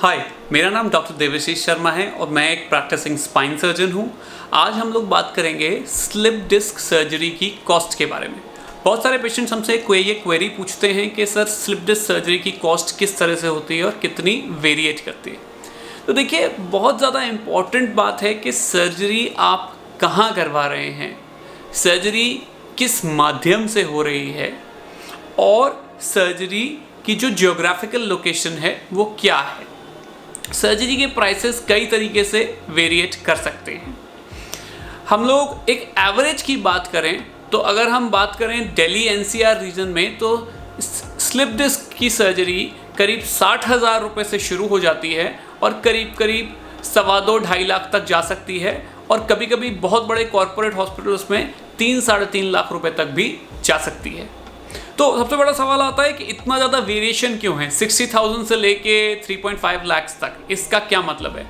हाय, मेरा नाम डॉक्टर देवशीष शर्मा है और मैं एक प्रैक्टिसिंग स्पाइन सर्जन हूँ। आज हम लोग बात करेंगे स्लिप डिस्क सर्जरी की कॉस्ट के बारे में। बहुत सारे पेशेंट्स हमसे ये क्वेरी पूछते हैं कि सर स्लिप डिस्क सर्जरी की कॉस्ट किस तरह से होती है और कितनी वेरिएट करती है। तो देखिए, बहुत ज़्यादा इम्पॉर्टेंट बात है कि सर्जरी आप कहाँ करवा रहे हैं, सर्जरी किस माध्यम से हो रही है और सर्जरी की जो जियोग्राफिकल लोकेशन है वो क्या है। सर्जरी के प्राइसेस कई तरीके से वेरिएट कर सकते हैं। हम लोग एक एवरेज की बात करें तो अगर हम बात करें दिल्ली NCR रीजन में तो स्लिप डिस्क की सर्जरी करीब 60,000 रुपये से शुरू हो जाती है और करीब 2.25 लाख तक जा सकती है और कभी कभी बहुत बड़े कॉरपोरेट हॉस्पिटल्स में 3-3.5 लाख रुपए तक भी जा सकती है। तो सबसे बड़ा सवाल आता है कि इतना ज़्यादा वेरिएशन क्यों है, 60,000 से लेके 3.5 लाख तक, इसका क्या मतलब है।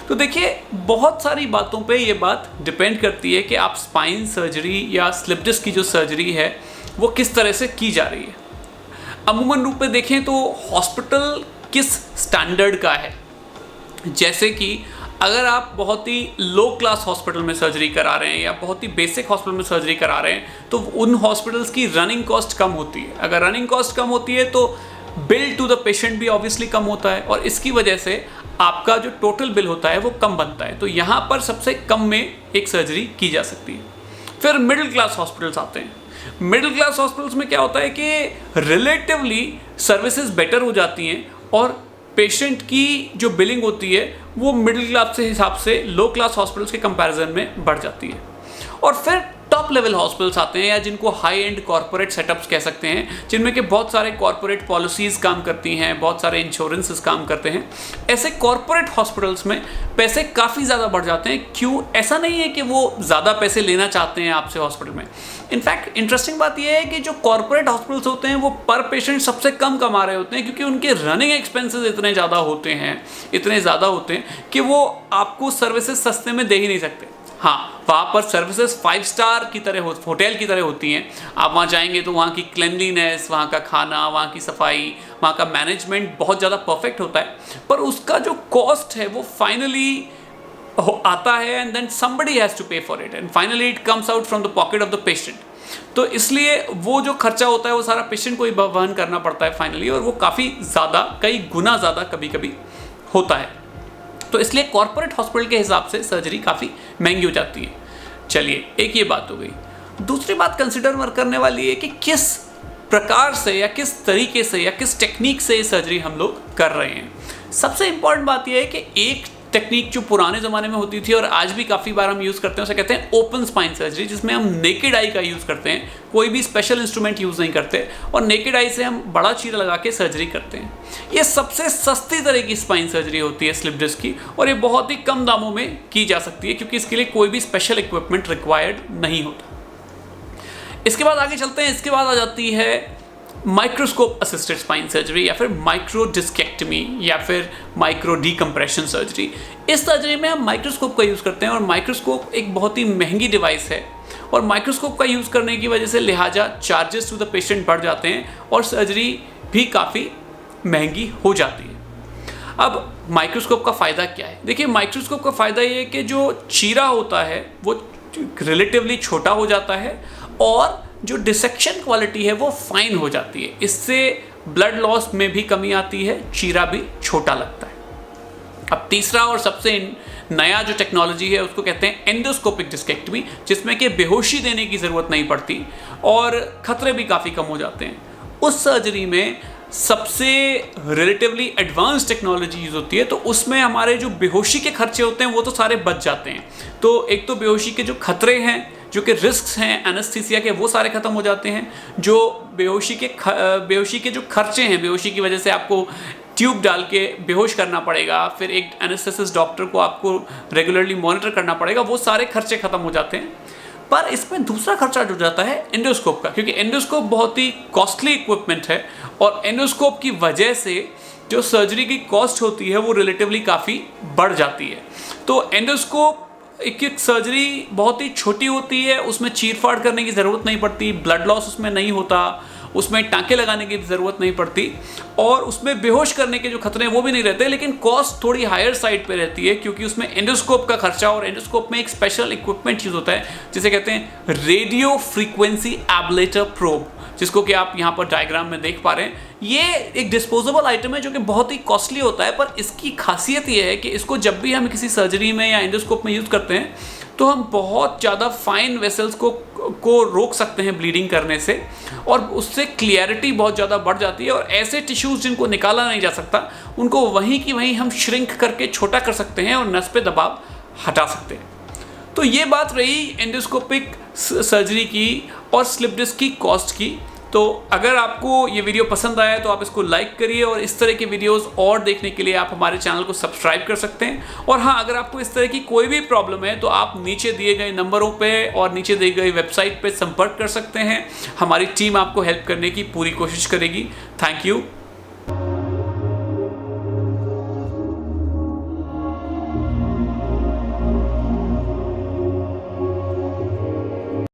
तो देखिए, बहुत सारी बातों पे ये बात डिपेंड करती है कि आप स्पाइन सर्जरी या स्लिप डिस्क की जो सर्जरी है वो किस तरह से की जा रही है। अमूमन रूप में देखें तो हॉस्पिटल किस स्टैंडर्ड का है, जैसे कि अगर आप बहुत ही लो क्लास हॉस्पिटल में सर्जरी करा रहे हैं या बहुत ही बेसिक हॉस्पिटल में सर्जरी करा रहे हैं तो उन हॉस्पिटल्स की रनिंग कॉस्ट कम होती है। अगर रनिंग कॉस्ट कम होती है तो बिल टू द पेशेंट भी ऑब्वियसली कम होता है और इसकी वजह से आपका जो टोटल बिल होता है वो कम बनता है। तो यहाँ पर सबसे कम में एक सर्जरी की जा सकती है। फिर मिडिल क्लास हॉस्पिटल्स आते हैं। मिडिल क्लास हॉस्पिटल्स में क्या होता है कि रिलेटिवली सर्विसेज बेटर हो जाती हैं और पेशेंट की जो बिलिंग होती है वो मिडिल क्लास के हिसाब से लो क्लास हॉस्पिटल्स के कंपैरिजन में बढ़ जाती है। और फिर टॉप लेवल हॉस्पिटल्स आते हैं या जिनको हाई एंड कॉर्पोरेट सेटअप्स कह सकते हैं, जिनमें कि बहुत सारे कॉर्पोरेट पॉलिसीज काम करती हैं, बहुत सारे इंश्योरेंसेस काम करते हैं। ऐसे कॉर्पोरेट हॉस्पिटल्स में पैसे काफ़ी ज़्यादा बढ़ जाते हैं। क्यों? ऐसा नहीं है कि वो ज़्यादा पैसे लेना चाहते हैं आपसे हॉस्पिटल में। इनफैक्ट इंटरेस्टिंग बात यह है कि जो कॉर्पोरेट हॉस्पिटल्स होते हैं वो पर पेशेंट सबसे कम कमा रहे होते हैं, क्योंकि उनके रनिंग एक्सपेंसेस इतने ज़्यादा होते हैं कि वो आपको सर्विसेज सस्ते में दे ही नहीं सकते। हाँ, वहाँ पर सर्विसेज 5 स्टार की तरह होटल की तरह होती हैं। आप वहाँ जाएंगे तो वहाँ की क्लेanलीनेस, वहाँ का खाना, वहाँ की सफाई, वहाँ का मैनेजमेंट बहुत ज़्यादा परफेक्ट होता है, पर उसका जो कॉस्ट है वो फाइनली आता है and then somebody has to pay for it and finally it comes out from the pocket of the patient. तो इसलिए वो जो खर्चा होता है वो सारा पेशेंट को ही वहन करना पड़ता है फाइनली, और वो काफ़ी ज़्यादा, कई गुना ज़्यादा कभी कभी होता है। तो इसलिए कॉर्पोरेट हॉस्पिटल के हिसाब से सर्जरी काफ़ी महंगी हो जाती है। चलिए, एक ये बात हो गई। दूसरी बात कंसिडर करने वाली है कि किस प्रकार से या किस तरीके से या किस टेक्निक से ये सर्जरी हम लोग कर रहे हैं। सबसे इंपॉर्टेंट बात यह है कि एक टेक्निक जो पुराने ज़माने में होती थी और आज भी काफ़ी बार हम यूज़ करते हैं, उसे कहते हैं ओपन स्पाइन सर्जरी, जिसमें हम नेकेड आई का यूज़ करते हैं, कोई भी स्पेशल इंस्ट्रूमेंट यूज़ नहीं करते और नेकेड आई से हम बड़ा चीरा लगा के सर्जरी करते हैं। ये सबसे सस्ती तरह की स्पाइन सर्जरी होती है स्लिप डिस्क की, और ये बहुत ही कम दामों में की जा सकती है क्योंकि इसके लिए कोई भी स्पेशल इक्विपमेंट रिक्वायर्ड नहीं होता। इसके बाद आगे चलते हैं। इसके बाद आ जाती है माइक्रोस्कोप असिस्टेड स्पाइन सर्जरी या फिर माइक्रो डिस्केक्टमी या फिर माइक्रो डीकम्प्रेशन सर्जरी। इस सर्जरी में हम माइक्रोस्कोप का यूज़ करते हैं और माइक्रोस्कोप एक बहुत ही महंगी डिवाइस है और माइक्रोस्कोप का यूज़ करने की वजह से लिहाजा चार्जेस टू द पेशेंट बढ़ जाते हैं और सर्जरी भी काफ़ी महंगी हो जाती है। अब माइक्रोस्कोप का फ़ायदा क्या है? देखिए, माइक्रोस्कोप का फ़ायदा ये है कि जो चीरा होता है वो रिलेटिवली छोटा हो जाता है और जो डिसेक्शन क्वालिटी है वो फाइन हो जाती है। इससे ब्लड लॉस में भी कमी आती है, चीरा भी छोटा लगता है। अब तीसरा और सबसे नया जो टेक्नोलॉजी है उसको कहते हैं एंडोस्कोपिक डिस्केक्टमी, जिसमें कि बेहोशी देने की ज़रूरत नहीं पड़ती और खतरे भी काफ़ी कम हो जाते हैं। उस सर्जरी में सबसे रिलेटिवली एडवांस टेक्नोलॉजी यूज़ होती है, तो उसमें हमारे जो बेहोशी के खर्चे होते हैं वो तो सारे बच जाते हैं। तो एक तो बेहोशी के जो खतरे हैं, जो कि रिस्क्स हैं एनेस्थीसिया के, वो सारे ख़त्म हो जाते हैं। जो बेहोशी के जो खर्चे हैं, बेहोशी की वजह से आपको ट्यूब डाल के बेहोश करना पड़ेगा, फिर एक एनेस्थेसिस्ट डॉक्टर को आपको रेगुलरली मॉनिटर करना पड़ेगा, वो सारे खर्चे ख़त्म हो जाते हैं। पर इसमें दूसरा खर्चा जो जाता है एंडोस्कोप का, क्योंकि एंडोस्कोप बहुत ही कॉस्टली इक्विपमेंट है और एंडोस्कोप की वजह से जो सर्जरी की कॉस्ट होती है वो रिलेटिवली काफ़ी बढ़ जाती है। तो एंडोस्कोप एक सर्जरी बहुत ही छोटी होती है, उसमें चीरफाड़ करने की ज़रूरत नहीं पड़ती, ब्लड लॉस उसमें नहीं होता उसमें टाँके लगाने की ज़रूरत नहीं पड़ती और उसमें बेहोश करने के जो खतरे हैं वो भी नहीं रहते, लेकिन कॉस्ट थोड़ी हायर साइड पे रहती है क्योंकि उसमें एंडोस्कोप का खर्चा, और एंडोस्कोप में एक स्पेशल इक्विपमेंट यूज़ होता है जिसे कहते हैं रेडियो फ्रीक्वेंसी एब्लेटर प्रोब, जिसको कि आप यहाँ पर डायग्राम में देख पा रहे हैं। ये एक डिस्पोजेबल आइटम है जो कि बहुत ही कॉस्टली होता है, पर इसकी खासियत ये है कि इसको जब भी हम किसी सर्जरी में या एंडोस्कोप में यूज़ करते हैं तो हम बहुत ज़्यादा फाइन वेसल्स को रोक सकते हैं ब्लीडिंग करने से, और उससे क्लियरिटी बहुत ज़्यादा बढ़ जाती है, और ऐसे टिश्यूज़ जिनको निकाला नहीं जा सकता उनको वहीं की वहीं हम श्रिंक करके छोटा कर सकते हैं और नस पे दबाव हटा सकते हैं। तो ये बात रही एंडोस्कोपिक सर्जरी की और स्लिप डिस्क की कॉस्ट की। तो अगर आपको ये वीडियो पसंद आया है तो आप इसको लाइक करिए, और इस तरह के वीडियोस और देखने के लिए आप हमारे चैनल को सब्सक्राइब कर सकते हैं। और हाँ, अगर आपको इस तरह की कोई भी प्रॉब्लम है तो आप नीचे दिए गए नंबरों पे और नीचे दी गई वेबसाइट पे संपर्क कर सकते हैं। हमारी टीम आपको हेल्प करने की पूरी कोशिश करेगी। Thank you.